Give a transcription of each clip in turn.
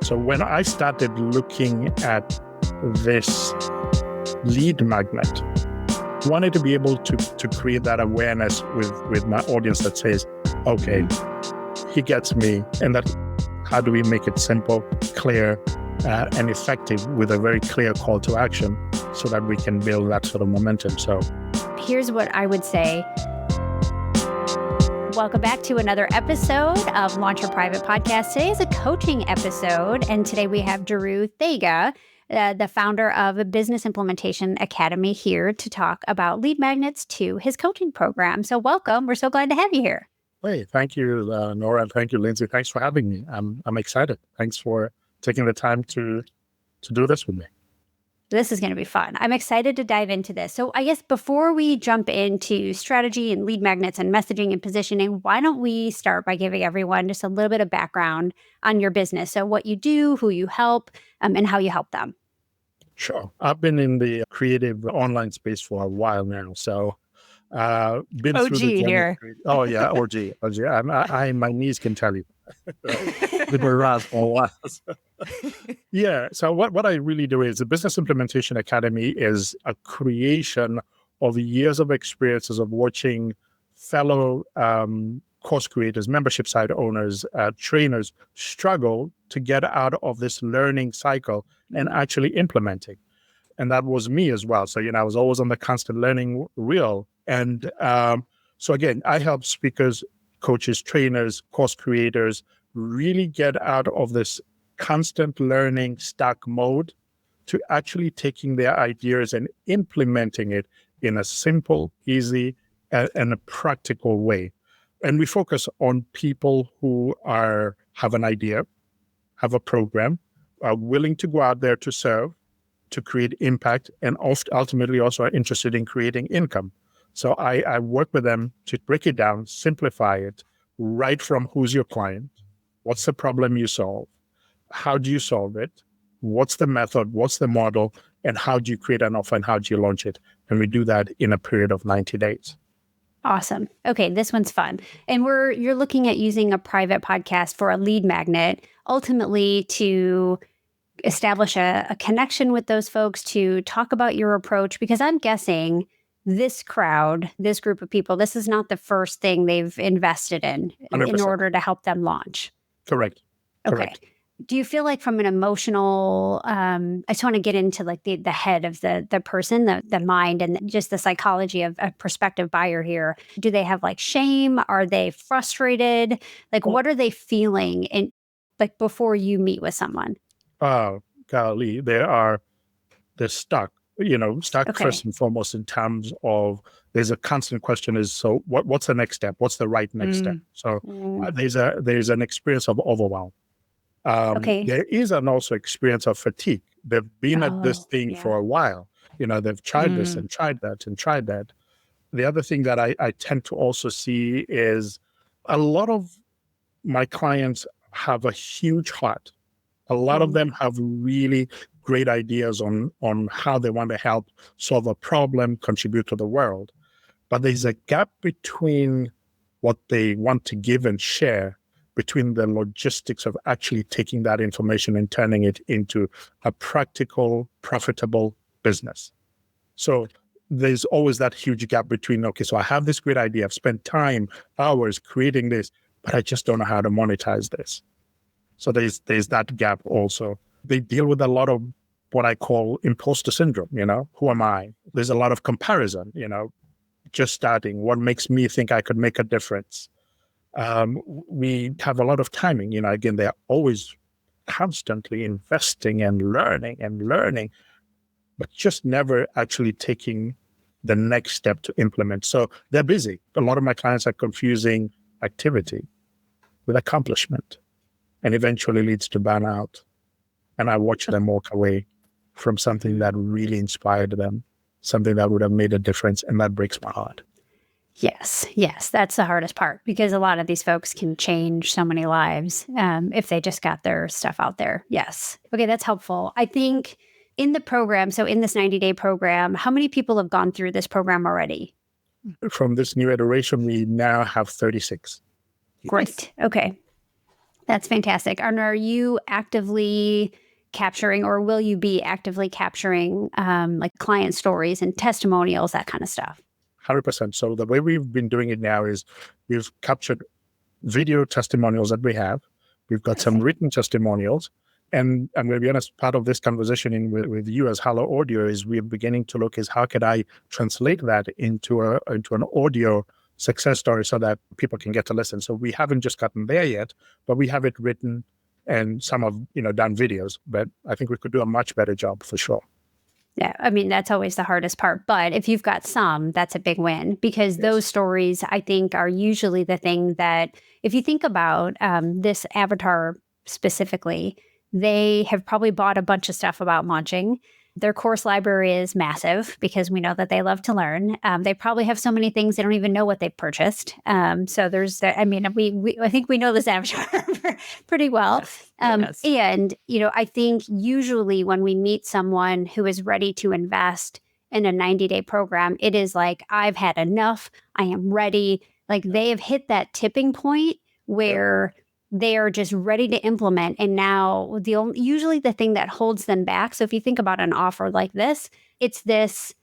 So when I started looking at this lead magnet, I wanted to be able to create that awareness with my audience that says, okay, he gets me. And that how do we make it simple, clear, and effective with a very clear call to action so that we can build that sort of momentum. So here's what I would say. Welcome back to another episode of Launch Your Private Podcast. Today is a coaching episode, and today we have Njeru Nthigah, the founder of a Business Implementation Academy, here to talk about lead magnets to his coaching program. So welcome. We're so glad to have you here. Hey, thank you, Nora, and thank you, Lindsay. Thanks for having me. I'm excited. Thanks for taking the time to do this with me. This is going to be fun. I'm excited to dive into this. So I guess before we jump into strategy and lead magnets and messaging and positioning, why don't we start by giving everyone just a little bit of background on your business? So what you do, who you help, and how you help them. Sure. I've been in the creative online space for a while now. So been OG through the journey. here. Oh, yeah. OG. My knees can tell you. They were around for a while. Yeah. So what I really do is the Business Implementation Academy is a creation of years of experiences of watching fellow course creators, membership site owners, trainers struggle to get out of this learning cycle and actually implementing. And that was me as well. So, I was always on the constant learning wheel. And so again, I help speakers, coaches, trainers, course creators really get out of this constant learning stuck mode to actually taking their ideas and implementing it in a simple, easy, and a practical way. And we focus on people who have an idea, have a program, are willing to go out there to serve, to create impact, and ultimately also are interested in creating income. So I work with them to break it down, simplify it, right from who's your client, what's the problem you solve, how do you solve it, what's the method, what's the model, and how do you create an offer and how do you launch it? And we do that in a period of 90 days. Awesome. Okay, this one's fun. And you're looking at using a private podcast for a lead magnet, ultimately to establish a connection with those folks, to talk about your approach, because I'm guessing this crowd, this group of people, this is not the first thing they've invested in 100%. order to help them launch. Correct. Okay. Do you feel like from an emotional, I just want to get into like the head of the person, the mind, and just the psychology of a prospective buyer here. Do they have like shame? Are they frustrated? Like, what are they feeling like before you meet with someone? Golly, they're stuck, Okay. First and foremost in terms of there's a constant question is, so what's the next step? What's the right next step? So there's an experience of overwhelm. Okay. There is an also experience of fatigue. They've been at this thing for a while. They've tried this and tried that and tried that. The other thing that I tend to also see is a lot of my clients have a huge heart. A lot of them have really great ideas on how they want to help solve a problem, contribute to the world. But there's a gap between what they want to give and share, between the logistics of actually taking that information and turning it into a practical, profitable business. So there's always that huge gap between, okay, so I have this great idea. I've spent time, hours creating this, but I just don't know how to monetize this. So there's that gap also. They deal with a lot of what I call imposter syndrome, who am I? There's a lot of comparison, just starting. What makes me think I could make a difference? We have a lot of timing, again, they're always constantly investing and learning, but just never actually taking the next step to implement. So they're busy. A lot of my clients are confusing activity with accomplishment, and eventually leads to burnout. And I watch them walk away from something that really inspired them, something that would have made a difference, and that breaks my heart. Yes, that's the hardest part, because a lot of these folks can change so many lives if they just got their stuff out there. Yes. Okay, that's helpful. I think in the program, so in this 90-day program, how many people have gone through this program already? From this new iteration, we now have 36. Great. Okay. That's fantastic. And are you actively capturing, or will you be actively capturing like client stories and testimonials, that kind of stuff? 100%. So the way we've been doing it now is we've captured video testimonials that we have. We've got some written testimonials. And I'm going to be honest, part of this conversation with you as Hello Audio is we're beginning to look is how could I translate that into an audio success story so that people can get to listen. So we haven't just gotten there yet, but we have it written and some have, done videos. But I think we could do a much better job for sure. Yeah, I mean, that's always the hardest part. But if you've got some, that's a big win, because those stories, I think, are usually the thing that, if you think about this avatar specifically, they have probably bought a bunch of stuff about launching. Their course library is massive because we know that they love to learn. They probably have so many things they don't even know what they've purchased. So there's, I mean, I think we know this avatar pretty well. Yes. And, I think usually when we meet someone who is ready to invest in a 90-day program, it is like, I've had enough. I am ready. Like they have hit that tipping point where they are just ready to implement. And now usually the thing that holds them back. So if you think about an offer like this, it's this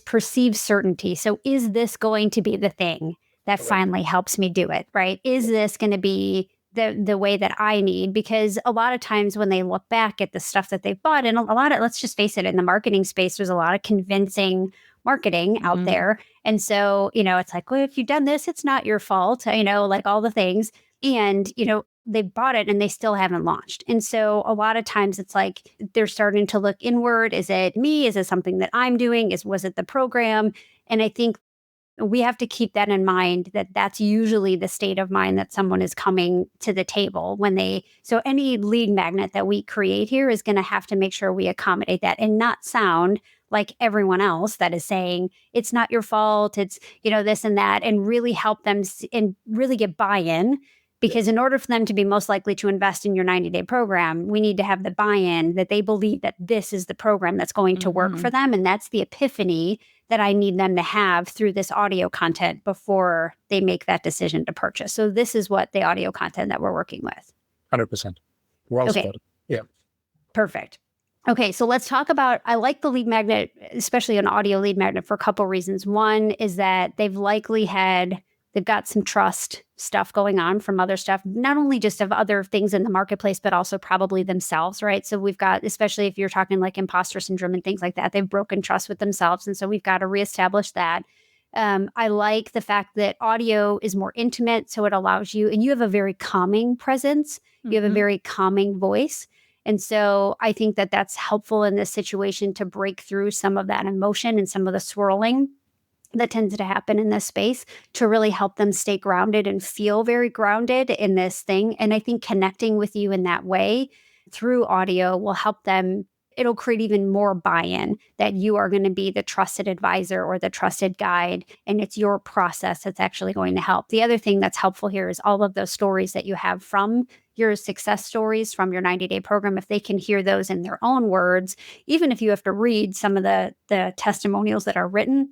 perceived certainty. So is this going to be the thing that finally helps me do it, right? Is this going to be the way that I need? Because a lot of times when they look back at the stuff that they've bought, and a lot of, let's just face it, in the marketing space, there's a lot of convincing marketing out there. And so, it's like, well, if you've done this, it's not your fault, like all the things. And, they bought it and they still haven't launched. And so a lot of times it's like they're starting to look inward. Is it me? Is it something that I'm doing? Was it the program? And I think we have to keep that in mind, that that's usually the state of mind that someone is coming to the table so any lead magnet that we create here is going to have to make sure we accommodate that and not sound like everyone else that is saying it's not your fault, it's, this and that, and really help them and really get buy-in. Because in order for them to be most likely to invest in your 90-day program, we need to have the buy-in that they believe that this is the program that's going to work for them. And that's the epiphany that I need them to have through this audio content before they make that decision to purchase. So this is what the audio content that we're working with. 100%. Well spotted. Yeah. Perfect. Okay, so let's talk about, I like the lead magnet, especially an audio lead magnet, for a couple reasons. One is that they've got some trust stuff going on from other stuff, not only just of other things in the marketplace, but also probably themselves, right? So we've got, especially if you're talking like imposter syndrome and things like that, they've broken trust with themselves. And so we've got to reestablish that. I like the fact that audio is more intimate. So it allows you, and you have a very calming presence. You have a very calming voice. And so I think that that's helpful in this situation to break through some of that emotion and some of the swirling that tends to happen in this space, to really help them stay grounded and feel very grounded in this thing. And I think connecting with you in that way through audio will help them. It'll create even more buy-in that you are going to be the trusted advisor or the trusted guide, and it's your process that's actually going to help. The other thing that's helpful here is all of those stories that you have from your success stories from your 90-day program. If they can hear those in their own words, even if you have to read some of the testimonials that are written,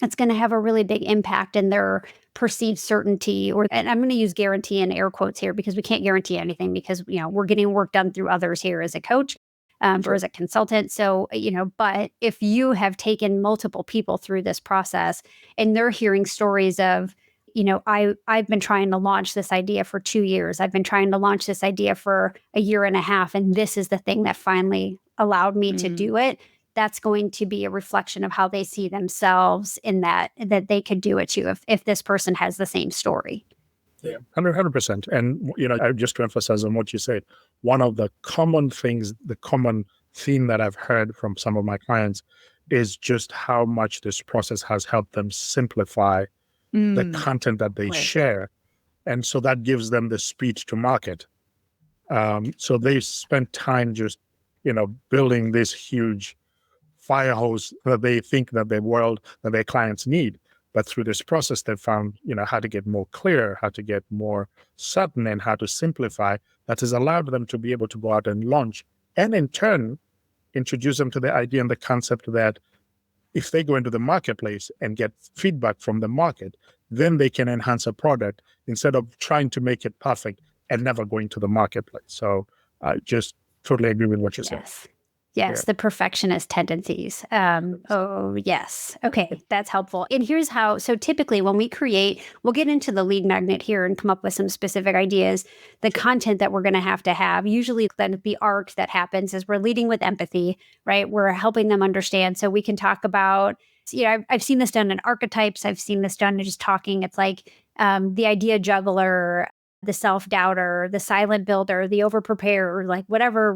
it's going to have a really big impact in their perceived certainty, and I'm going to use guarantee in air quotes here because we can't guarantee anything, because, we're getting work done through others here as a coach or as a consultant. So, but if you have taken multiple people through this process and they're hearing stories of, I've been trying to launch this idea for 2 years. I've been trying to launch this idea for a year and a half. And this is the thing that finally allowed me to do it. That's going to be a reflection of how they see themselves in that they could do it too, if this person has the same story. Yeah, 100%. And, just to emphasize on what you said, one of the common things, the common theme that I've heard from some of my clients is just how much this process has helped them simplify the content that they share. And so that gives them the speed to market. So they spend time just, building this huge fire hose that they think that their clients need. But through this process, they found, how to get more clear, how to get more certain, and how to simplify. That has allowed them to be able to go out and launch, and in turn, introduce them to the idea and the concept that if they go into the marketplace and get feedback from the market, then they can enhance a product instead of trying to make it perfect. and never going to the marketplace. So I just totally agree with what you said. Yes, the perfectionist tendencies. Oh, yes. Okay, that's helpful. And here's how, so typically when we create, we'll get into the lead magnet here and come up with some specific ideas. The content that we're going to have, usually then the arc that happens is we're leading with empathy, right? We're helping them understand. So we can talk about, I've seen this done in archetypes. I've seen this done in just talking. It's like the idea juggler, the self-doubter, the silent builder, the over-preparer, like whatever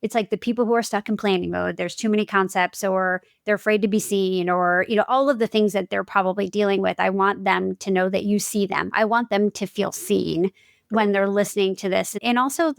it's like the people who are stuck in planning mode. There's too many concepts, or they're afraid to be seen, or, all of the things that they're probably dealing with. I want them to know that you see them. I want them to feel seen when they're listening to this. And also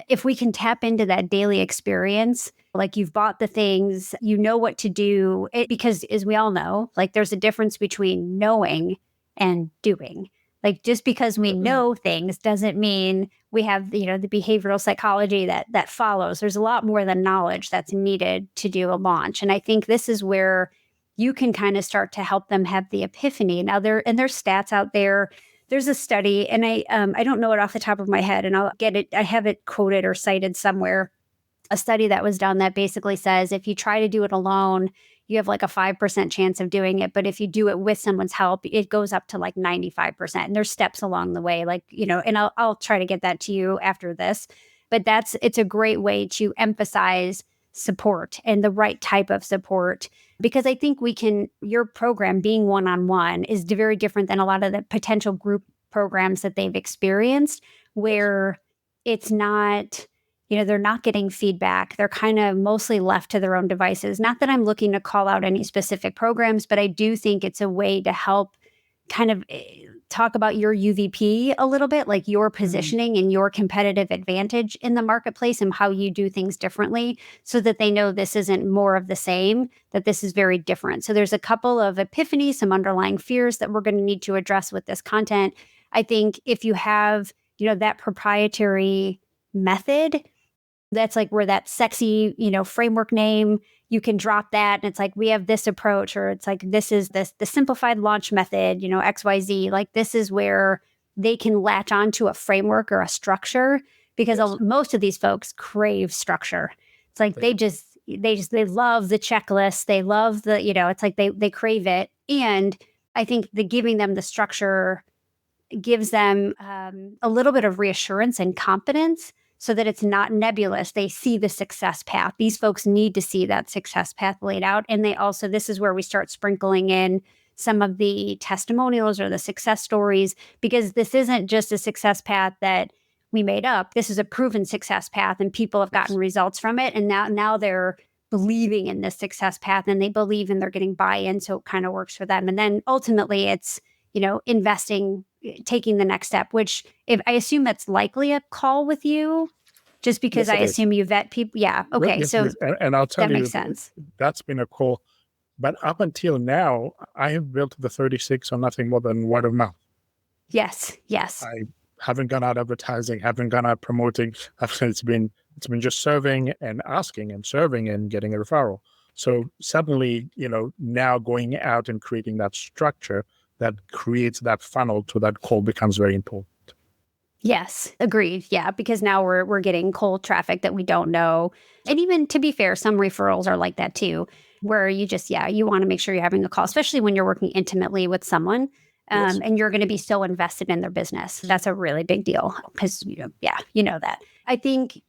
if we can tap into that daily experience, like you've bought the things, you know what to do, because as we all know, like there's a difference between knowing and doing. Like just because we know things doesn't mean we have, the behavioral psychology that follows. There's a lot more than knowledge that's needed to do a launch. And I think this is where you can kind of start to help them have the epiphany. Now there's stats out there. There's a study, and I don't know it off the top of my head, and I'll get it. I have it quoted or cited somewhere. A study that was done that basically says if you try to do it alone, you have like a 5% chance of doing it. But if you do it with someone's help, it goes up to like 95%. And there's steps along the way, and I'll try to get that to you after this. But it's a great way to emphasize support and the right type of support, because I think your program being one-on-one is very different than a lot of the potential group programs that they've experienced, where it's not, they're not getting feedback. They're kind of mostly left to their own devices. Not that I'm looking to call out any specific programs, but I do think it's a way to help kind of talk about your UVP a little bit, like your positioning and your competitive advantage in the marketplace and how you do things differently, so that they know this isn't more of the same, that this is very different. So there's a couple of epiphanies, some underlying fears that we're going to need to address with this content. I think if you have, that proprietary method, that's like where that sexy, framework name, you can drop that. And it's like, we have this approach, or it's like, this is the simplified launch method, XYZ. Like this is where they can latch onto a framework or a structure, because most of these folks crave structure. It's like, they love the checklist. They love it's like they crave it. And I think giving them the structure gives them a little bit of reassurance and confidence, so that it's not nebulous. They see the success path. These folks need to see that success path laid out. And this is where we start sprinkling in some of the testimonials or the success stories, because this isn't just a success path that we made up. This is a proven success path, and people have gotten results from it. And now they're believing in this success path, and they believe, and they're getting buy-in. So it kind of works for them. And then ultimately it's, investing, taking the next step, which if I assume that's likely a call with you, just because I assume you vet people. Yeah. Okay. Yes, so and I'll tell that you, makes sense. That's been a call. But up until now, I have built the 36 on nothing more than word of mouth. Yes. I haven't gone out advertising, haven't gone out promoting. It's been just serving and asking and serving and getting a referral. So suddenly, now going out and creating that structure that creates that funnel to that call becomes very important. Yes, agreed. Yeah, because now we're getting cold traffic that we don't know. And even to be fair, some referrals are like that too, where you just, you want to make sure you're having a call, especially when you're working intimately with someone and you're going to be so invested in their business. That's a really big deal because, that. I think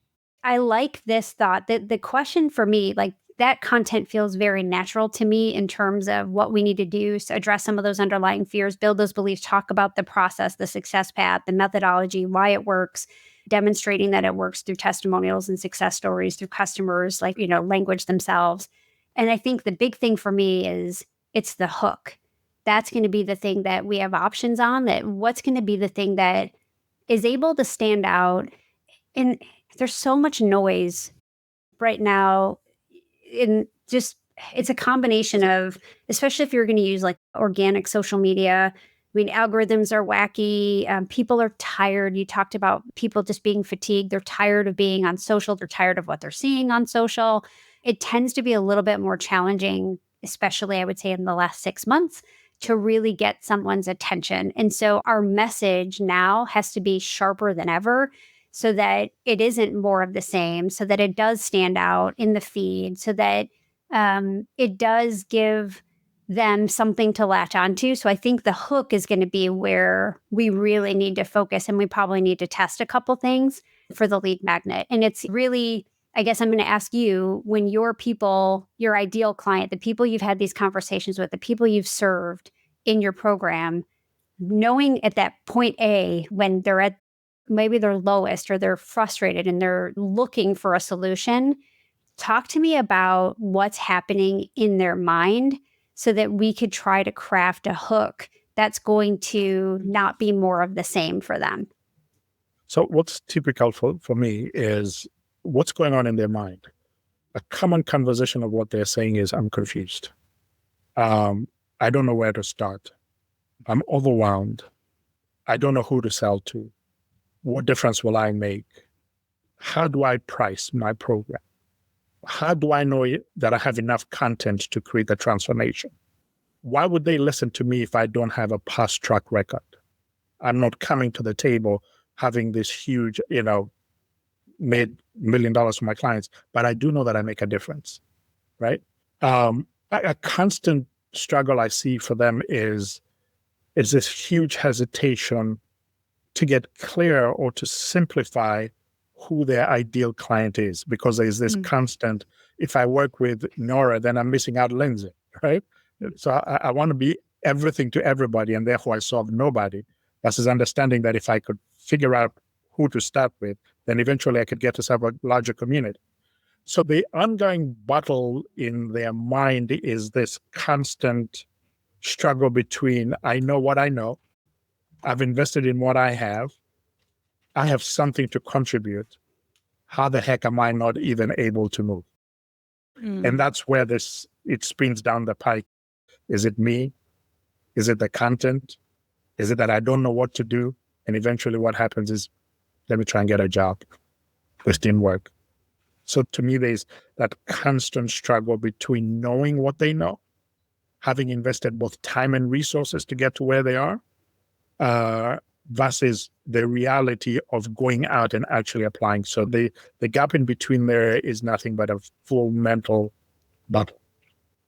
I like this thought that the question for me, like that content feels very natural to me in terms of what we need to do to address some of those underlying fears, build those beliefs, talk about the process, the success path, the methodology, why it works, demonstrating that it works through testimonials and success stories, through customers, language themselves. And I think the big thing for me is it's the hook. That's going to be the thing that we have options on, that what's going to be the thing that is able to stand out. And there's so much noise right now. It's a combination of, especially if you're going to use like organic social media. I mean, algorithms are wacky. People are tired. You talked about people just being fatigued. They're tired of being on social. They're tired of what they're seeing on social. It tends to be a little bit more challenging, especially I would say in the last 6 months, to really get someone's attention. And so our message now has to be sharper than ever so that it isn't more of the same, so that it does stand out in the feed, so that it does give them something to latch onto. So I think the hook is going to be where we really need to focus, and we probably need to test a couple things for the lead magnet. And it's really, I guess I'm going to ask you, when your people, your ideal client, the people you've had these conversations with, the people you've served in your program, knowing at that point A, when they're at maybe their lowest or they're frustrated and they're looking for a solution, talk to me about what's happening in their mind so that we could try to craft a hook that's going to not be more of the same for them. So what's typical for me is what's going on in their mind. A common conversation of what they're saying is, I'm confused. I don't know where to start. I'm overwhelmed. I don't know who to sell to. What difference will I make? How do I price my program? How do I know that I have enough content to create a transformation? Why would they listen to me if I don't have a past track record? I'm not coming to the table having this huge, made $1 million for my clients, but I do know that I make a difference, right? A constant struggle I see for them is this huge hesitation to get clear or to simplify who their ideal client is, because there's this constant, if I work with Nora, then I'm missing out Lindsay, right? So I want to be everything to everybody, and therefore I solve nobody. That's this understanding that if I could figure out who to start with, then eventually I could get to serve a larger community. So the ongoing battle in their mind is this constant struggle between, I know what I know, I've invested in what I have something to contribute. How the heck am I not even able to move? And that's where it spins down the pike. Is it me? Is it the content? Is it that I don't know what to do? And eventually what happens is, let me try and get a job. This didn't work. So to me, there's that constant struggle between knowing what they know, having invested both time and resources to get to where they are, versus the reality of going out and actually applying. So the gap in between there is nothing but a full mental battle.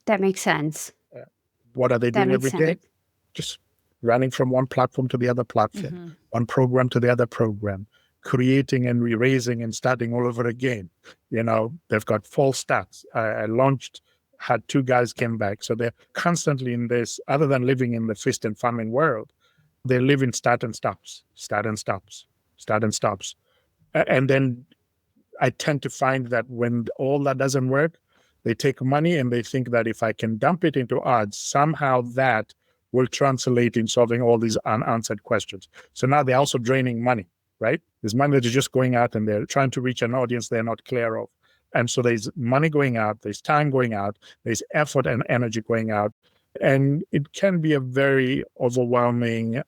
That makes sense. What are they doing every day? Just running from one platform to the other platform, one program to the other program, creating and re-raising and starting all over again. They've got false stats. I launched, had 2 guys came back. So they're constantly in this, other than living in the feast and famine world, they live in start and stops. And then I tend to find that when all that doesn't work, they take money and they think that if I can dump it into ads, somehow that will translate in solving all these unanswered questions. So now they're also draining money, right? There's money that is just going out and they're trying to reach an audience they're not clear of. And so there's money going out, there's time going out, there's effort and energy going out. And it can be a very overwhelming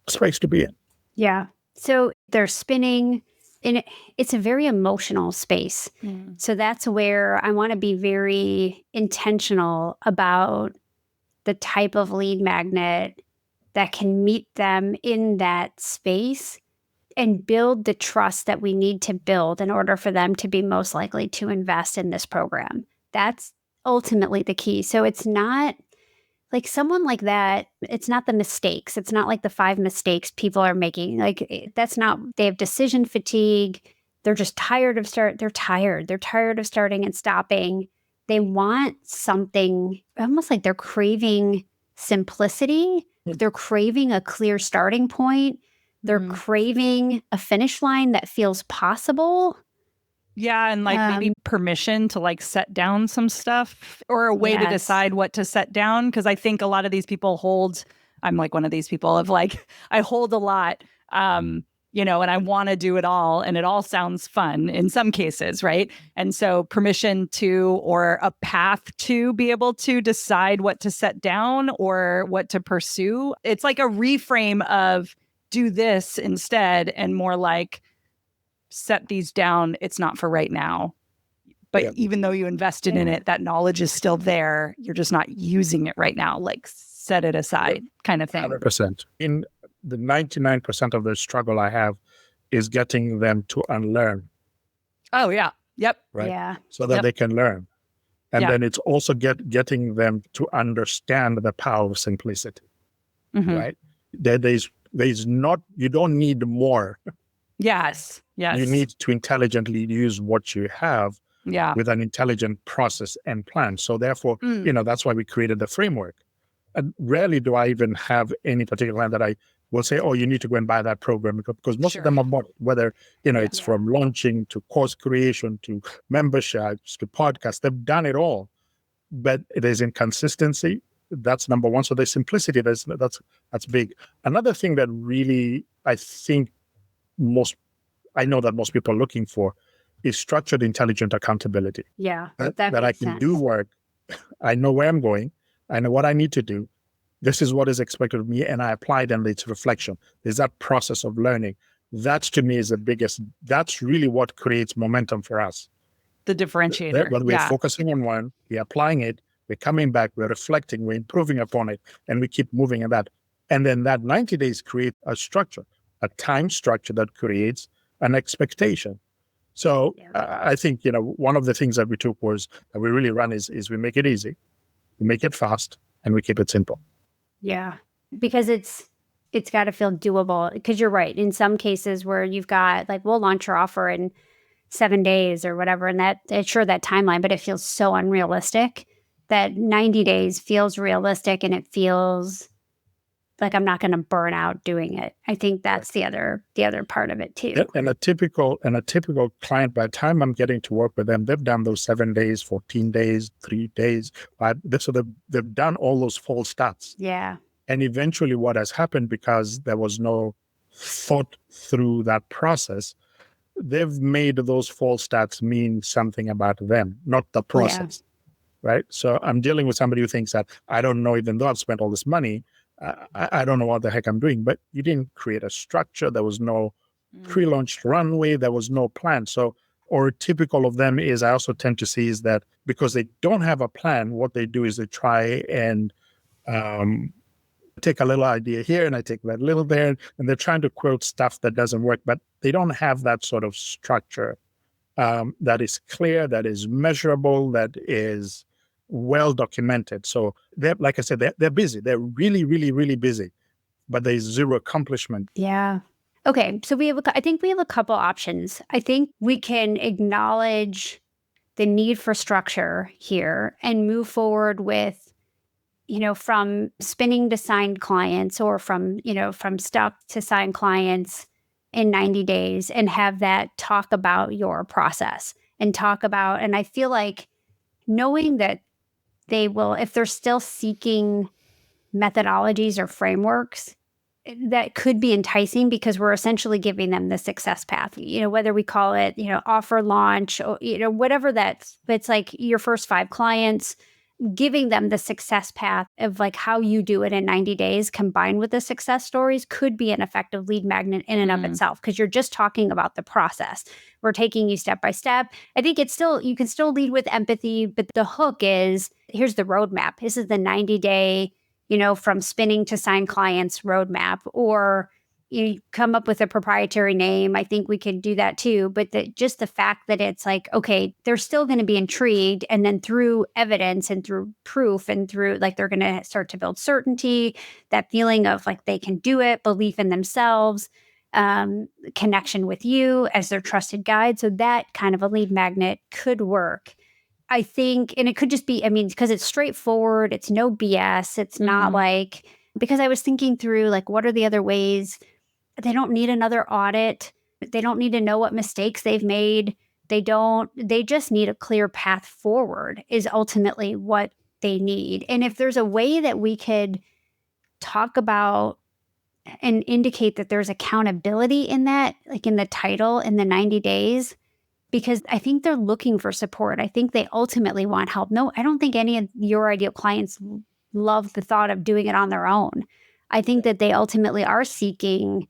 space to be in. Yeah. So they're spinning, and it's a very emotional space. So that's where I want to be very intentional about the type of lead magnet that can meet them in that space and build the trust that we need to build in order for them to be most likely to invest in this program. That's ultimately the key. So it's not like someone like that, it's not the mistakes. It's not like the 5 mistakes people are making. That's not, they have decision fatigue. They're just tired of They're tired. They're tired of starting and stopping. They want something almost like they're craving simplicity. They're craving a clear starting point. They're craving a finish line that feels possible. Yeah, and maybe permission to set down some stuff, or a way to decide what to set down. Because I think a lot of these people I'm one of these people of I hold a lot, and I want to do it all, and it all sounds fun in some cases, right? And so permission to, or a path to be able to decide what to set down or what to pursue. It's like a reframe of do this instead, and more set these down. It's not for right now. But even though you invested in it, that knowledge is still there. You're just not using it right now. set it aside kind of thing. 100%. In the 99% of the struggle I have is getting them to unlearn. Oh, yeah. Yep. Right. Yeah. So that they can learn. And then it's also getting them to understand the power of simplicity. Right. There's not, you don't need more. Yes. You need to intelligently use what you have with an intelligent process and plan. So therefore, that's why we created the framework. And rarely do I even have any particular client that I will say, oh, you need to go and buy that program, because most of them are bought it, whether, it's from launching to course creation to memberships to podcasts. They've done it all, but there's inconsistency. That's number one. So there's simplicity. That's big. Another thing that really, I know that most people are looking for is structured, intelligent accountability. Yeah, that I can do work. I know where I'm going. I know what I need to do. This is what is expected of me, and I apply it, and it's reflection. There's that process of learning. That, to me, is the biggest. That's really what creates momentum for us. The differentiator. When we're focusing on one, we're applying it, we're coming back, we're reflecting, we're improving upon it, and we keep moving in that. And then that 90 days create a structure, a time structure that creates an expectation. So I think, one of the things that we took was that we really run is we make it easy, we make it fast, and we keep it simple. Yeah, because it's got to feel doable. Because you're right. In some cases where you've got, like, we'll launch your offer in 7 days or whatever, and that timeline, but it feels so unrealistic. That 90 days feels realistic, and it feels like I'm not going to burn out doing it. I think that's the other part of it too. Yeah, and a typical client, by the time I'm getting to work with them, they've done those 7 days, 14 days, 3 days. So they've done all those false starts. Yeah. And eventually what has happened, because there was no thought through that process, they've made those false starts mean something about them, not the process. Right? So I'm dealing with somebody who thinks that, I don't know, even though I've spent all this money, I don't know what the heck I'm doing. But you didn't create a structure. There was no pre-launch runway. There was no plan. So, or typical of them is, I also tend to see, is that because they don't have a plan, what they do is they try and take a little idea here, and I take that little there, and they're trying to quote stuff that doesn't work, but they don't have that sort of structure that is clear, that is measurable, that is well documented. So like I said, they're busy. They're really, really, really busy, but there's zero accomplishment. Yeah. Okay. So I think we have a couple options. I think we can acknowledge the need for structure here and move forward with, from spinning to signed clients, or from stuck to signed clients in 90 days, and have that talk about your process and I feel like knowing that they will, if they're still seeking methodologies or frameworks, that could be enticing, because we're essentially giving them the success path, whether we call it, offer launch, or, whatever it's like your first 5 clients, giving them the success path of like how you do it in 90 days combined with the success stories could be an effective lead magnet in and of itself, because you're just talking about the process. We're taking you step by step. I think you can still lead with empathy, but the hook is, here's the roadmap. This is the 90-day, from spinning to sign clients roadmap, or you come up with a proprietary name. I think we could do that too. But just the fact that it's like, okay, they're still going to be intrigued. And then through evidence and through proof and through, like, they're going to start to build certainty, that feeling of like they can do it, belief in themselves, connection with you as their trusted guide. So that kind of a lead magnet could work. I think, and it could just be, because it's straightforward, it's no BS. It's not like, because I was thinking through, like, what are the other ways? They don't need another audit. They don't need to know what mistakes they've made. They just need a clear path forward is ultimately what they need. And if there's a way that we could talk about and indicate that there's accountability in that, like in the title, in the 90 days, because I think they're looking for support. I think they ultimately want help. No, I don't think any of your ideal clients love the thought of doing it on their own. I think that they ultimately are seeking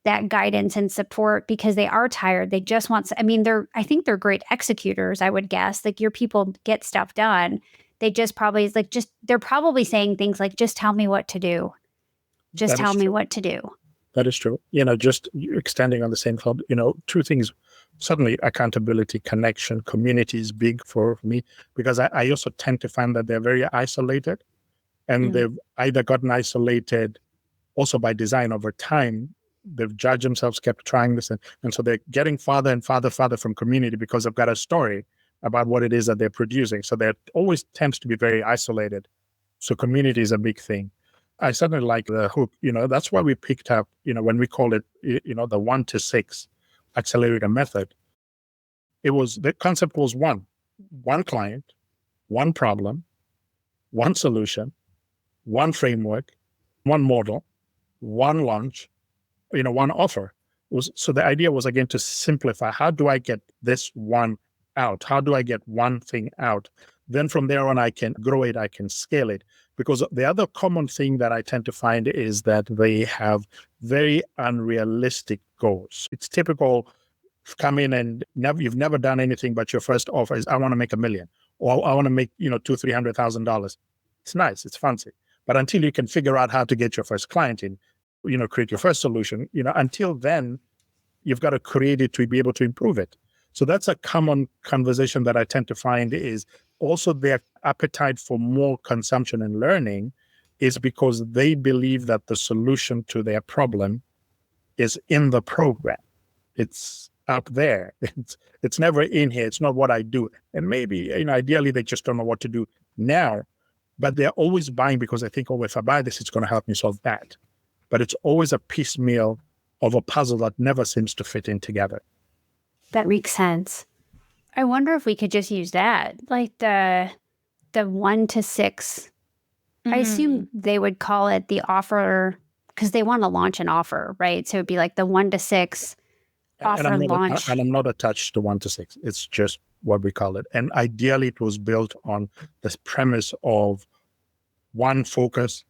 that guidance and support because they are tired. They just want, I think they're great executors, I would guess. Like, your people get stuff done. They just probably is like, they're probably saying things like, just tell me what to do. Just tell me what to do. That is true. Just extending on the same club, two things. Certainly accountability, connection, community is big for me, because I also tend to find that they're very isolated, and they've either gotten isolated also by design over time. They've judged themselves, kept trying this, and so they're getting farther and farther from community because they've got a story about what it is that they're producing. So there always tends to be very isolated. So community is a big thing. I certainly like the hook. That's why we picked up, when we call it, the 1 to 6 accelerator method. The concept was one client, one problem, one solution, one framework, one model, one launch, one offer. So the idea was, again, to simplify. How do I get this one out? How do I get one thing out? Then from there on, I can grow it, I can scale it. Because the other common thing that I tend to find is that they have very unrealistic goals. It's typical, come in and you've never done anything, but your first offer is, I want to make $1 million, or I want to make, $200,000-$300,000. It's nice, it's fancy. But until you can figure out how to get your first client in, create your first solution, until then, you've got to create it to be able to improve it. So that's a common conversation that I tend to find, is also their appetite for more consumption and learning is because they believe that the solution to their problem is in the program. It's up there. It's never in here. It's not what I do. And maybe, ideally, they just don't know what to do now, but they're always buying because they think, if I buy this, it's going to help me solve that. But it's always a piecemeal of a puzzle that never seems to fit in together. That makes sense. I wonder if we could just use that, like the 1 to 6. I assume they would call it the offer, because they want to launch an offer, right? So it'd be like the 1 to 6 offer launch. And I'm not attached to 1 to 6. It's just what we call it. And ideally, it was built on this premise of one focus,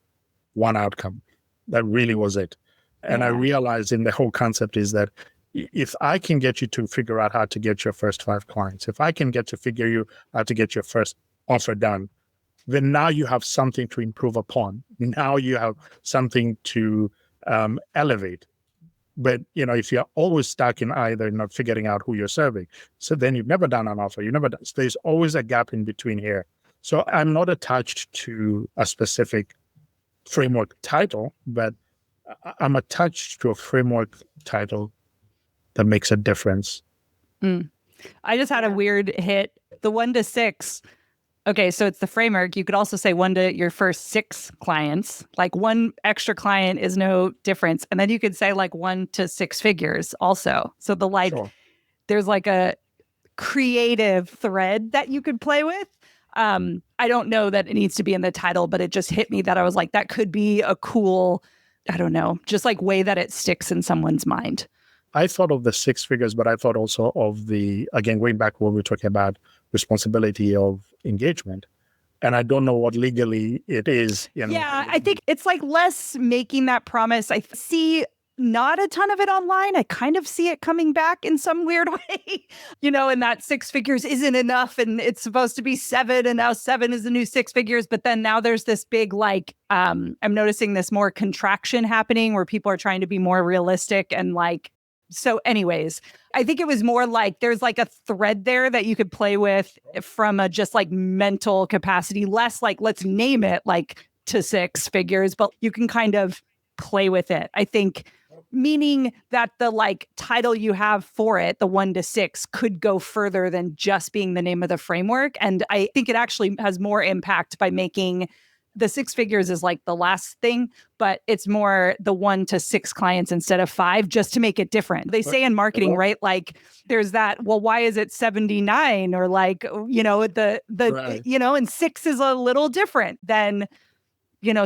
one outcome. That really was it. And I realized in the whole concept is that if I can get you to figure out how to get your first 5 clients, if I can get to figure you out to get your first offer done, then now you have something to improve upon. Now you have something to elevate. But, if you're always stuck in either not figuring out who you're serving, so then you've never done an offer. So there's always a gap in between here. So I'm not attached to a specific framework title, but I'm attached to a framework title that makes a difference. I just had a weird hit. The 1 to 6. Okay, so it's the framework. You could also say 1 to your first 6 clients. Like 1 extra client is no difference. And then you could say like 1 to 6 figures also. So sure. There's like a creative thread that you could play with. I don't know that it needs to be in the title, but it just hit me that I was like, that could be a cool, I don't know, just like way that it sticks in someone's mind. I thought of the 6 figures, but I thought also of again, going back when we were talking about responsibility of engagement. And I don't know what legally it is. Yeah, I think it's like less making that promise. I see not a ton of it online. I kind of see it coming back in some weird way, and that 6 figures isn't enough and it's supposed to be 7 and now 7 is the new 6 figures. But then now there's this big, I'm noticing this more contraction happening where people are trying to be more realistic and so anyways, I think it was more like there's like a thread there that you could play with from a just like mental capacity, less like let's name it like to 6 figures, but you can kind of play with it. I think meaning that the title you have for it, the 1 to 6, could go further than just being the name of the framework. And I think it actually has more impact by making the 6 figures is like the last thing, but it's more the 1 to 6 clients instead of 5, just to make it different. They say in marketing, right? Like there's that, well, why is it 79? Or right. And 6 is a little different than,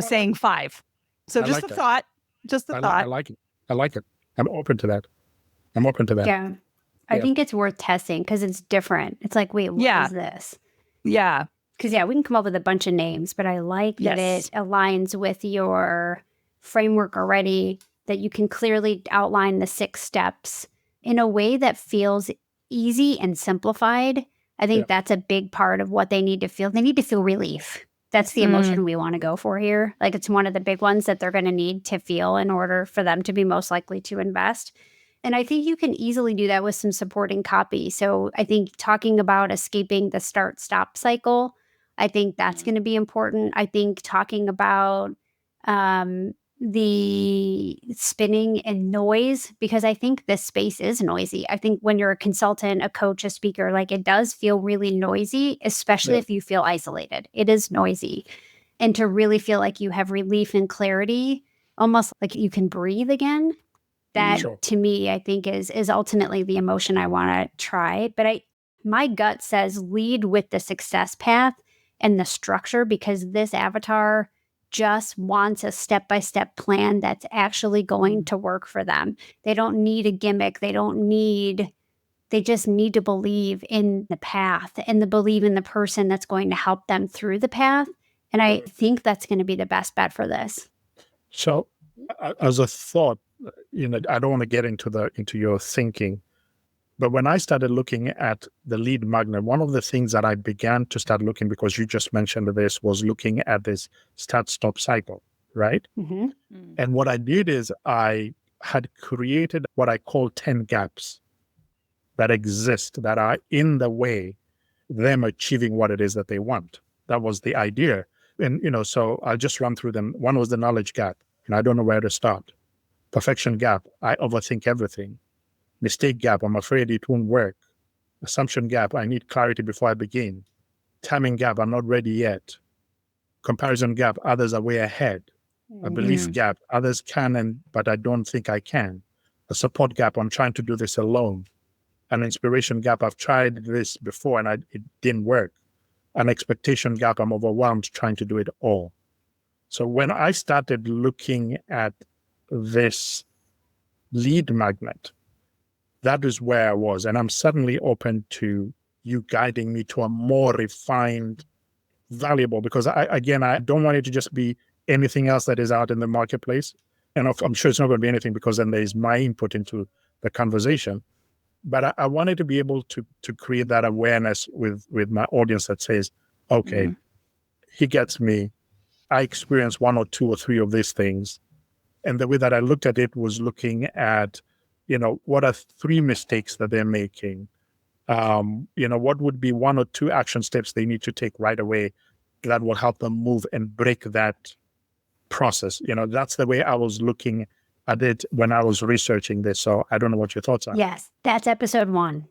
saying 5. So just a thought, thought. I like it. I'm open to that. Yeah. I think it's worth testing because it's different. It's like, wait, what is this? Yeah. Because, we can come up with a bunch of names, but I like that it aligns with your framework already, that you can clearly outline the 6 steps in a way that feels easy and simplified. I think that's a big part of what they need to feel. They need to feel relief. That's the emotion we want to go for here. Like it's one of the big ones that they're going to need to feel in order for them to be most likely to invest. And I think you can easily do that with some supporting copy. So I think talking about escaping the start-stop cycle, I think that's going to be important. I think talking about the spinning and noise, because I think this space is noisy. I think when you're a consultant, a coach, a speaker, like it does feel really noisy, especially if you feel isolated. It is noisy. And to really feel like you have relief and clarity, almost like you can breathe again, that to me, I think is ultimately the emotion I want to try. But my gut says lead with the success path and the structure, because this avatar just wants a step-by-step plan that's actually going to work for them. They don't need a gimmick. They just need to believe in the path and to believe in the person that's going to help them through the path. And I think that's going to be the best bet for this. So as a thought, I don't want to get into your thinking, but when I started looking at the lead magnet, one of the things that I began to start looking, because you just mentioned this, was looking at this start-stop cycle, right? Mm-hmm. And what I did is I had created what I call 10 gaps that exist, that are in the way them achieving what it is that they want. That was the idea. And, so I'll just run through them. One was the knowledge gap, and I don't know where to start. Perfection gap, I overthink everything. Mistake gap, I'm afraid it won't work. Assumption gap, I need clarity before I begin. Timing gap, I'm not ready yet. Comparison gap, others are way ahead. A belief gap, others can, but I don't think I can. A support gap, I'm trying to do this alone. An inspiration gap, I've tried this before and it didn't work. An expectation gap, I'm overwhelmed trying to do it all. So when I started looking at this lead magnet, that is where I was. And I'm suddenly open to you guiding me to a more refined, valuable, because I don't want it to just be anything else that is out in the marketplace. And I'm sure it's not going to be anything, because then there's my input into the conversation. But I wanted to be able to create that awareness with my audience that says, okay, he gets me. I experienced one or two or three of these things. And the way that I looked at it was looking at, what are three mistakes that they're making? What would be one or two action steps they need to take right away that will help them move and break that process? That's the way I was looking at it when I was researching this. So I don't know what your thoughts are. Yes, that's episode 1.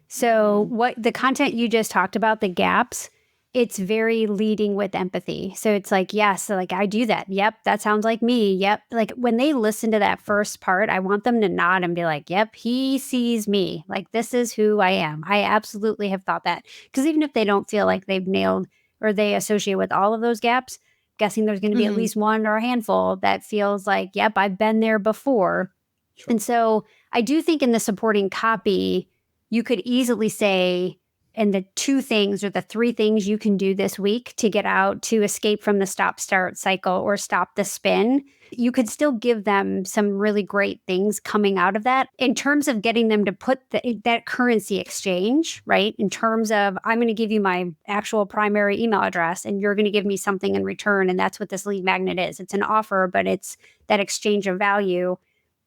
So what the content you just talked about, the gaps, it's very leading with empathy. So it's like, yes, like I do that. Yep, that sounds like me. Yep. Like when they listen to that first part, I want them to nod and be like, yep, he sees me. Like this is who I am. I absolutely have thought that. Because even if they don't feel like they've nailed or they associate with all of those gaps, guessing there's going to be at least one or a handful that feels like, yep, I've been there before. Sure. And so I do think in the supporting copy, you could easily say, and the 2 things or the 3 things you can do this week to get out, to escape from the stop-start cycle or stop the spin, you could still give them some really great things coming out of that in terms of getting them to put that currency exchange, right? In terms of, I'm going to give you my actual primary email address and you're going to give me something in return. And that's what this lead magnet is. It's an offer, but it's that exchange of value.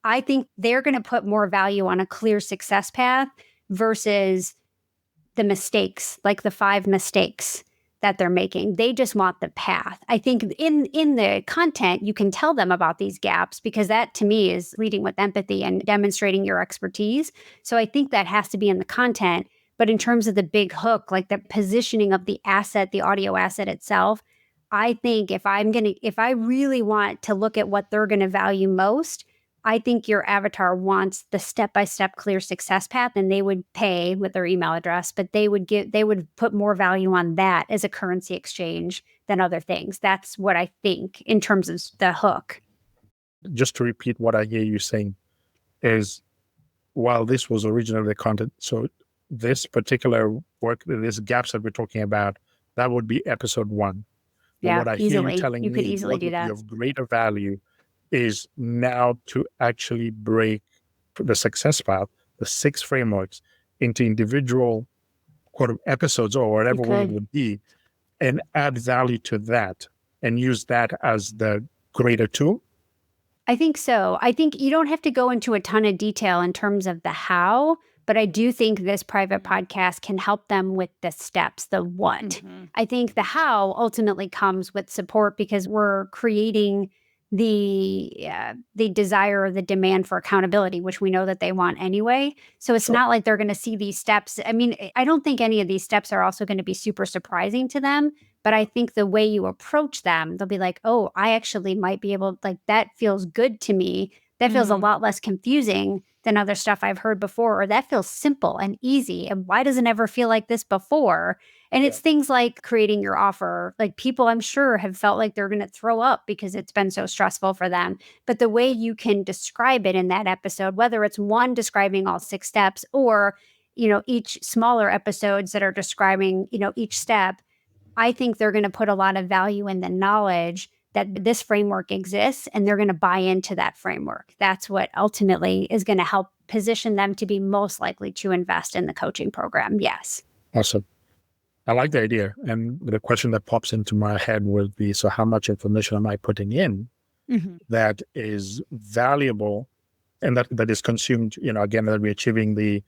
I think they're going to put more value on a clear success path versus the mistakes, like the 5 mistakes that they're making. They just want the path. I think in the content, you can tell them about these gaps, because that to me is leading with empathy and demonstrating your expertise. So I think that has to be in the content. But in terms of the big hook, like the positioning of the asset, the audio asset itself, I think if I really want to look at what they're going to value most, I think your avatar wants the step-by-step clear success path, and they would pay with their email address, but they would put more value on that as a currency exchange than other things. That's what I think in terms of the hook. Just to repeat what I hear you saying is, while this was originally the content, so this particular work, these gaps that we're talking about, that would be episode 1. Yeah, what I easily. Hear you telling you me, could easily what do would that. be of greater value is now to actually break the success path, the 6 frameworks, into individual quarter episodes or whatever one would be, and add value to that and use that as the greater tool? I think so. I think you don't have to go into a ton of detail in terms of the how, but I do think this private podcast can help them with the steps, the what. Mm-hmm. I think the how ultimately comes with support because we're creating the desire or the demand for accountability, which we know that they want anyway. So it's not like they're going to see these steps. I mean, I don't think any of these steps are also going to be super surprising to them. But I think the way you approach them, they'll be like, oh, I actually might be able, like, that feels good to me. That feels a lot less confusing than other stuff I've heard before, or that feels simple and easy. And why doesn't it ever feel like this before? And it's things like creating your offer. Like, people, I'm sure, have felt like they're going to throw up because it's been so stressful for them. But the way you can describe it in that episode, whether it's one describing all 6 steps or, each smaller episodes that are describing, each step, I think they're going to put a lot of value in the knowledge that this framework exists, and they're going to buy into that framework. That's what ultimately is going to help position them to be most likely to invest in the coaching program. Yes. Awesome. I like the idea. And the question that pops into my head would be, so how much information am I putting in that is valuable and that is consumed, again, that we're achieving the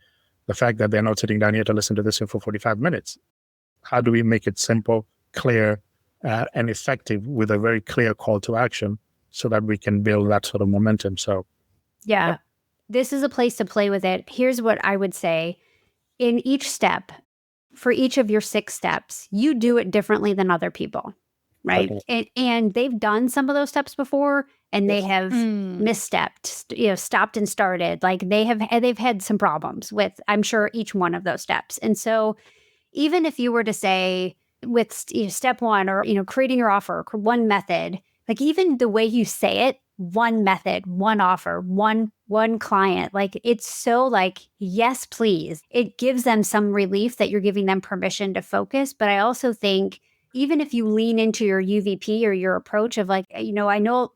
fact that they're not sitting down here to listen to this for 45 minutes. How do we make it simple, clear, and effective with a very clear call to action so that we can build that sort of momentum? So, yeah, this is a place to play with it. Here's what I would say. In each step, for each of your 6 steps, you do it differently than other people, right? Okay. And they've done some of those steps before, and they have misstepped, stopped and started. Like, they've had some problems with, I'm sure, each one of those steps. And so even if you were to say with step 1 or, creating your offer, one method, like, even the way you say it, one method, one offer, one client, like, it's so like, yes, please. It gives them some relief that you're giving them permission to focus. But I also think even if you lean into your UVP or your approach of like, I know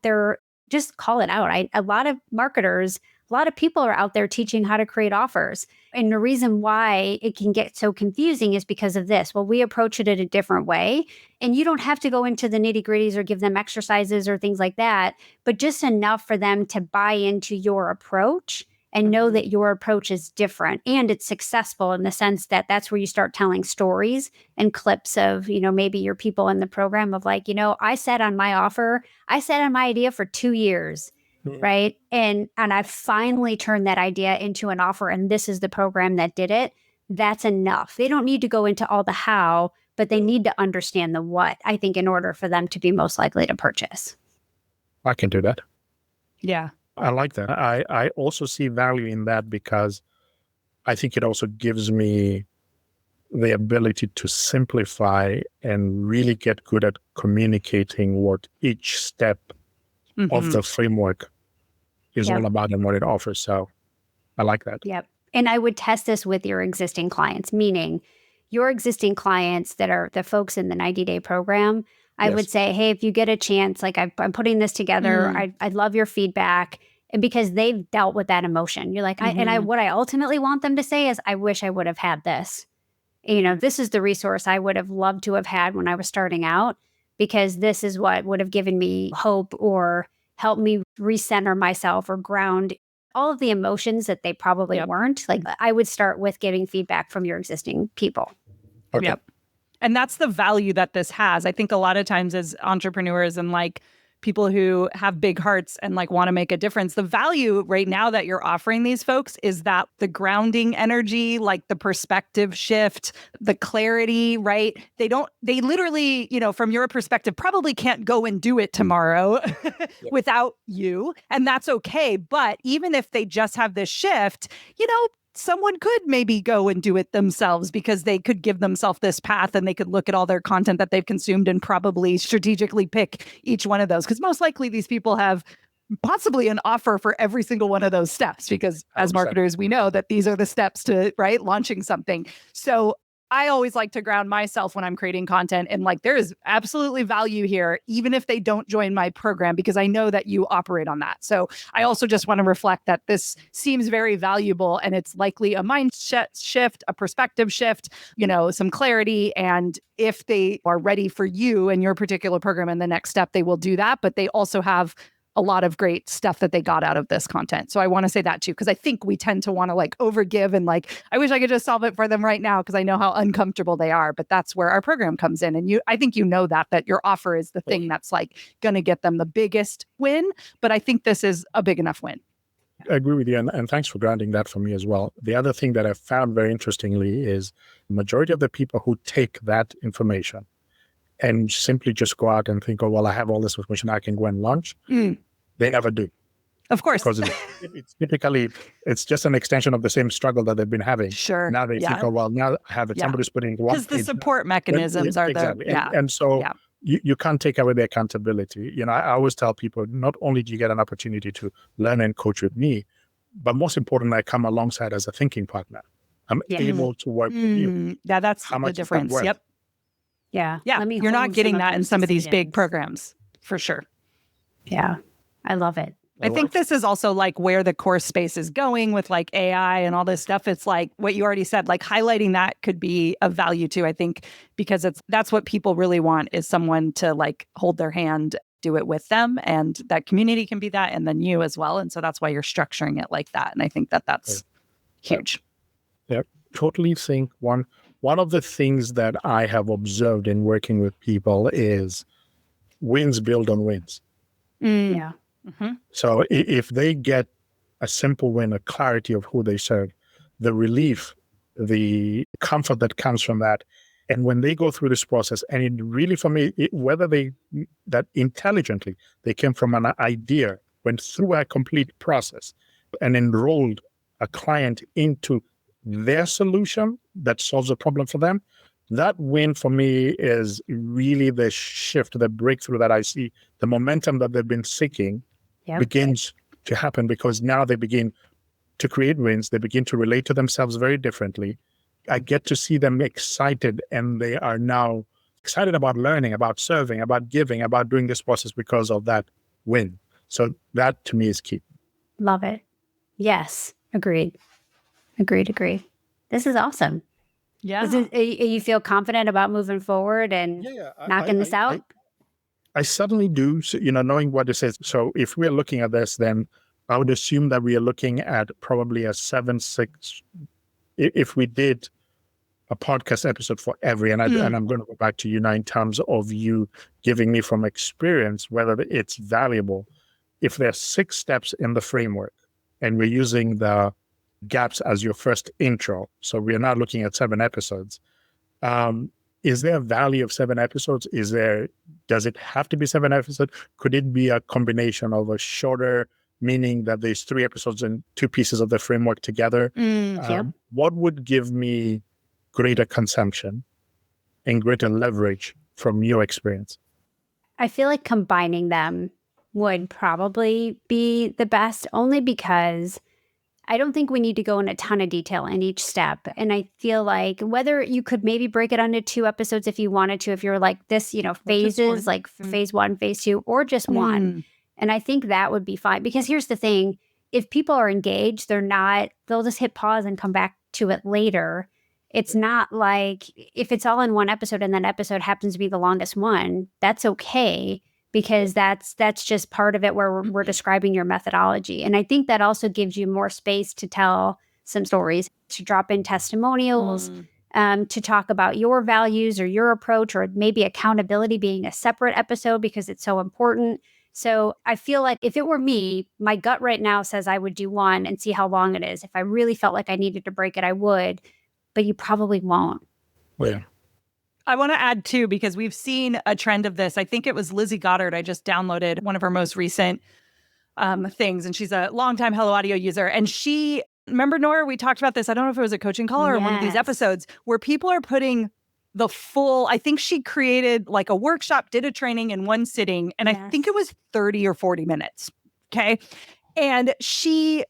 just call it out. A lot of marketers, a lot of people are out there teaching how to create offers. And the reason why it can get so confusing is because of this. Well, we approach it in a different way. And you don't have to go into the nitty-gritties or give them exercises or things like that, but just enough for them to buy into your approach and know that your approach is different and it's successful in the sense that that's where you start telling stories and clips of, maybe your people in the program of like, I sat on my offer, I sat on my idea for 2 years. Right. And I finally turned that idea into an offer. And this is the program that did it. That's enough. They don't need to go into all the how, but they need to understand the what, I think, in order for them to be most likely to purchase. I can do that. Yeah. I like that. I also see value in that because I think it also gives me the ability to simplify and really get good at communicating what each step of the framework is all about and what it offers. So I like that. Yep. And I would test this with your existing clients, meaning your existing clients that are the folks in the 90-day program. I would say, hey, if you get a chance, like I'm putting this together, I'd love your feedback. And because they've dealt with that emotion, you're like, what I ultimately want them to say is, I wish I would have had this. This is the resource I would have loved to have had when I was starting out, because this is what would have given me hope or helped me recenter myself or ground all of the emotions that they probably weren't. Like, I would start with getting feedback from your existing people. Okay. Yep. And that's the value that this has. I think a lot of times as entrepreneurs and like people who have big hearts and like want to make a difference, the value right now that you're offering these folks is that the grounding energy, like the perspective shift, the clarity, right? They literally, from your perspective, probably can't go and do it tomorrow without you. And that's okay. But even if they just have this shift, someone could maybe go and do it themselves because they could give themselves this path and they could look at all their content that they've consumed and probably strategically pick each one of those. Because most likely these people have possibly an offer for every single one of those steps, because as marketers, we know that these are the steps to, launching something. So I always like to ground myself when I'm creating content and like, there is absolutely value here, even if they don't join my program, because I know that you operate on that. So I also just want to reflect that this seems very valuable, and it's likely a mindset shift, a perspective shift, some clarity. And if they are ready for you and your particular program and the next step, they will do that. But they also have a lot of great stuff that they got out of this content. So I want to say that too, because I think we tend to want to like overgive and like, I wish I could just solve it for them right now because I know how uncomfortable they are. But that's where our program comes in. And I think that your offer is the thing that's like going to get them the biggest win. But I think this is a big enough win. I agree with you. And thanks for grounding that for me as well. The other thing that I found very interestingly is the majority of the people who take that information and simply just go out and think, oh, well, I have all this information, I can go and launch. They never do. Of course. Because it's typically, it's just an extension of the same struggle that they've been having. Sure. Now they think, oh, well, now I have it. Somebody's putting one. Because the support mechanisms are exactly. there. And so you can't take away the accountability. I always tell people, not only do you get an opportunity to learn and coach with me, but most importantly, I come alongside as a thinking partner. I'm able to work with you. Yeah, that's the difference. Yep. Yeah. You're not getting that in some of these big programs, for sure. Yeah. I love it. I think this is also like where the course space is going with like AI and all this stuff. It's like what you already said, like highlighting that could be of value too, I think, because that's what people really want, is someone to like hold their hand, do it with them. And that community can be that, and then you as well. And so that's why you're structuring it like that. And I think that's huge. Yeah, totally think one of the things that I have observed in working with people is wins build on wins. Yeah. Mm-hmm. So if they get a simple win, a clarity of who they serve, the relief, the comfort that comes from that, and when they go through this process, and it really, for me, whether that intelligently, they came from an idea, went through a complete process, and enrolled a client into their solution that solves a problem for them, that win for me is really the shift, the breakthrough that I see, the momentum that they've been seeking begins to happen, because now they begin to create wins. They begin to relate to themselves very differently. I get to see them excited, and they are now excited about learning, about serving, about giving, about doing this process because of that win. So that to me is key. Love it. Yes. Agreed. This is awesome. Yeah. You feel confident about moving forward and knocking this out? I suddenly do, knowing what this is. So if we're looking at this, then I would assume that we are looking at probably a 7-6. If we did a podcast episode for every, and I'm going to go back to you now in terms of you giving me from experience, whether it's valuable. If there's 6 steps in the framework and we're using the gaps as your first intro, so we are not looking at 7 episodes. Is there a value of 7 episodes? Does it have to be 7 episodes? Could it be a combination of a shorter, meaning that there's 3 episodes and 2 pieces of the framework together? What would give me greater consumption and greater leverage from your experience? I feel like combining them would probably be the best, only because I don't think we need to go in a ton of detail in each step. And I feel like whether you could maybe break it into 2 episodes if you wanted to, if you're like this, phases, like phase 1, phase 2, or just 1. And I think that would be fine. Because here's the thing, if people are engaged, they'll just hit pause and come back to it later. It's not like if it's all in 1 episode and that episode happens to be the longest one, that's okay. Because that's just part of it where we're describing your methodology. And I think that also gives you more space to tell some stories, to drop in testimonials, to talk about your values or your approach, or maybe accountability being a separate episode because it's so important. So I feel like if it were me, my gut right now says I would do 1 and see how long it is. If I really felt like I needed to break it, I would, but you probably won't. Well, yeah. I want to add too, because we've seen a trend of this. I think it was Lizzie Goddard. I just downloaded one of her most recent things, and she's a longtime Hello Audio user. And remember, Nora, we talked about this. I don't know if it was a coaching call or one of these episodes where people are putting the full, I think she created like a workshop, did a training in 1 sitting, and I think it was 30 or 40 minutes. Okay. And she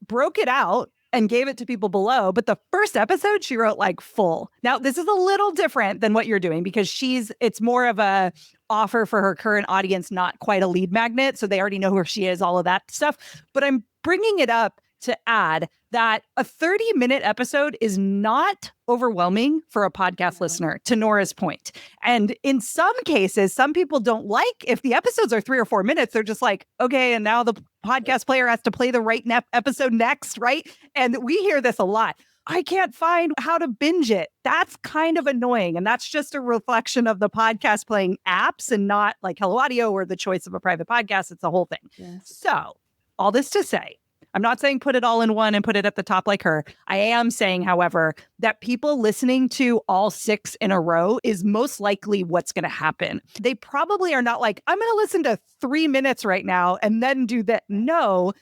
broke it out and gave it to people below. But the first episode, she wrote like full. Now, this is a little different than what you're doing because it's more of a offer for her current audience, not quite a lead magnet. So they already know who she is, all of that stuff. But I'm bringing it up to add that a 30-minute episode is not overwhelming for a podcast listener, to Nora's point. And in some cases, some people don't like if the episodes are 3 or 4 minutes, they're just like, okay, and now the podcast player has to play the right episode next, right? And we hear this a lot. I can't find how to binge it. That's kind of annoying. And that's just a reflection of the podcast playing apps and not like Hello Audio or the choice of a private podcast. It's the whole thing. Yes. So all this to say, I'm not saying put it all in one and put it at the top like her. I am saying, however, that people listening to all 6 in a row is most likely what's going to happen. They probably are not like, I'm going to listen to 3 minutes right now and then do that. No,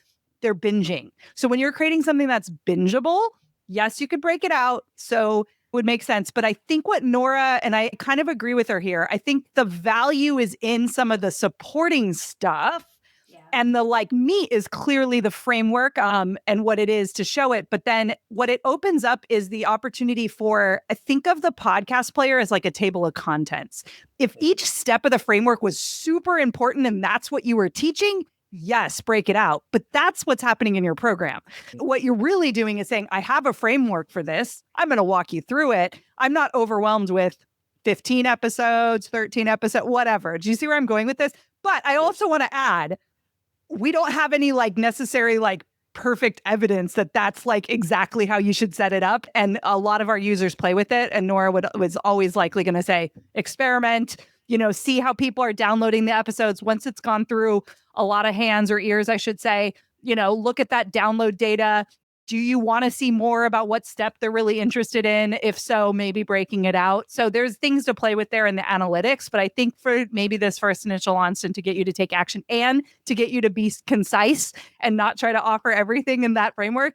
they're binging. So when you're creating something that's bingeable, yes, you could break it out. So it would make sense. But I think what Nora, and I kind of agree with her here, I think the value is in some of the supporting stuff. And the like meat is clearly the framework and what it is to show it. But then what it opens up is the opportunity for, I think of the podcast player as like a table of contents. If each step of the framework was super important and that's what you were teaching, yes, break it out. But that's what's happening in your program. What you're really doing is saying, I have a framework for this. I'm going to walk you through it. I'm not overwhelmed with 15 episodes, 13 episodes, whatever. Do you see where I'm going with this? But I also want to add, we don't have any like necessary like perfect evidence that that's like exactly how you should set it up. And a lot of our users play with it. And Nora was always likely going to say, experiment, see how people are downloading the episodes once it's gone through a lot of hands or ears, I should say, look at that download data. Do you want to see more about what step they're really interested in? If so, maybe breaking it out. So there's things to play with there in the analytics. But I think for maybe this first initial onset to get you to take action and to get you to be concise and not try to offer everything in that framework,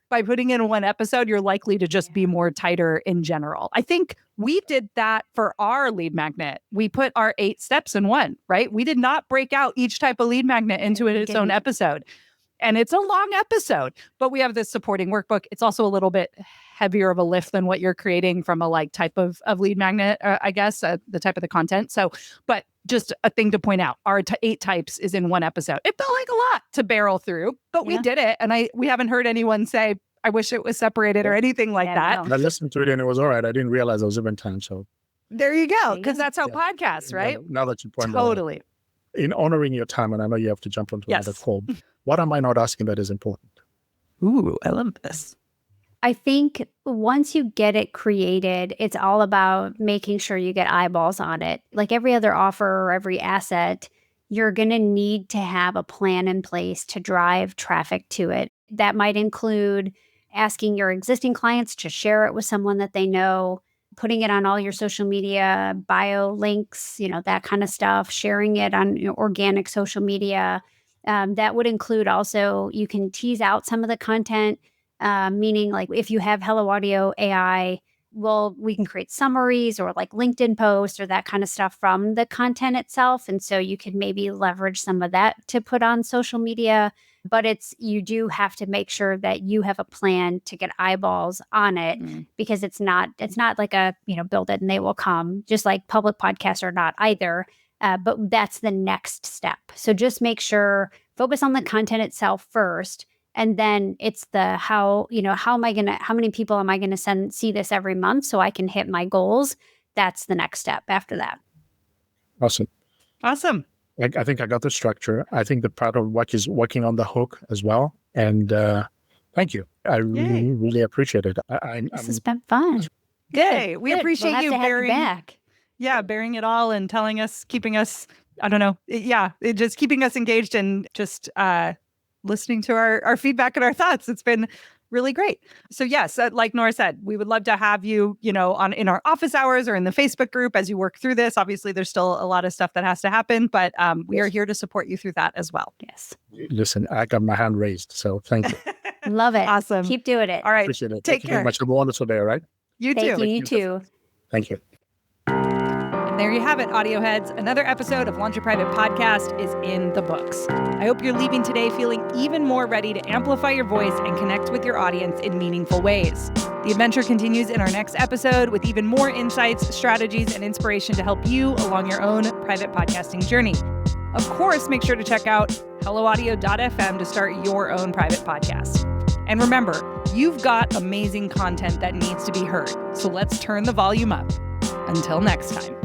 by putting in one episode, you're likely to just be more tighter in general. I think we did that for our lead magnet. We put our 8 steps in one, right? We did not break out each type of lead magnet into its own episode. And it's a long episode, but we have this supporting workbook. It's also a little bit heavier of a lift than what you're creating from a like type of lead magnet, I guess, the type of the content. So, but just a thing to point out, our 8 types is in one episode. It felt like a lot to barrel through, but we did it. And we haven't heard anyone say, I wish it was separated or anything like that. No. I listened to it and it was all right. I didn't realize I was even 10. So there you go. Because that's how podcasts, right? Now that you point out. Totally. In honoring your time, and I know you have to jump onto another call, what am I not asking that is important? Ooh, I love this. I think once you get it created, it's all about making sure you get eyeballs on it. Like every other offer or every asset, you're going to need to have a plan in place to drive traffic to it. That might include asking your existing clients to share it with someone that they know, putting it on all your social media, bio links, that kind of stuff, sharing it on organic social media. That would include also, you can tease out some of the content, meaning like if you have Hello Audio AI, we can create summaries or like LinkedIn posts or that kind of stuff from the content itself. And so you could maybe leverage some of that to put on social media. But you do have to make sure that you have a plan to get eyeballs on it because it's not like a, build it and they will come, just like public podcasts are not either. But that's the next step. So just make sure, focus on the content itself first. And then it's the how many people am I going to see this every month so I can hit my goals? That's the next step after that. Awesome. I think I got the structure. I think the part of work is working on the hook as well. And thank you. I really, really appreciate it. This has been fun. Good. We appreciate you bearing back. Yeah, bearing it all and telling us, keeping us, I don't know. Just keeping us engaged and just listening to our feedback and our thoughts. It's been really great. So yes, like Nora said, we would love to have you, in our office hours or in the Facebook group as you work through this. Obviously, there's still a lot of stuff that has to happen, but we are here to support you through that as well. Yes. Listen, I got my hand raised, so thank you. Love it. Awesome. Keep doing it. All right. Appreciate it. Take care. Thank you very much. Have a wonderful day, all right? You too. You too. Thank you. There you have it, audio heads. Another episode of Launch Your Private Podcast is in the books. I hope you're leaving today feeling even more ready to amplify your voice and connect with your audience in meaningful ways. The adventure continues in our next episode with even more insights, strategies, and inspiration to help you along your own private podcasting journey. Of course, make sure to check out helloaudio.fm to start your own private podcast. And remember, you've got amazing content that needs to be heard, so let's turn the volume up. Until next time.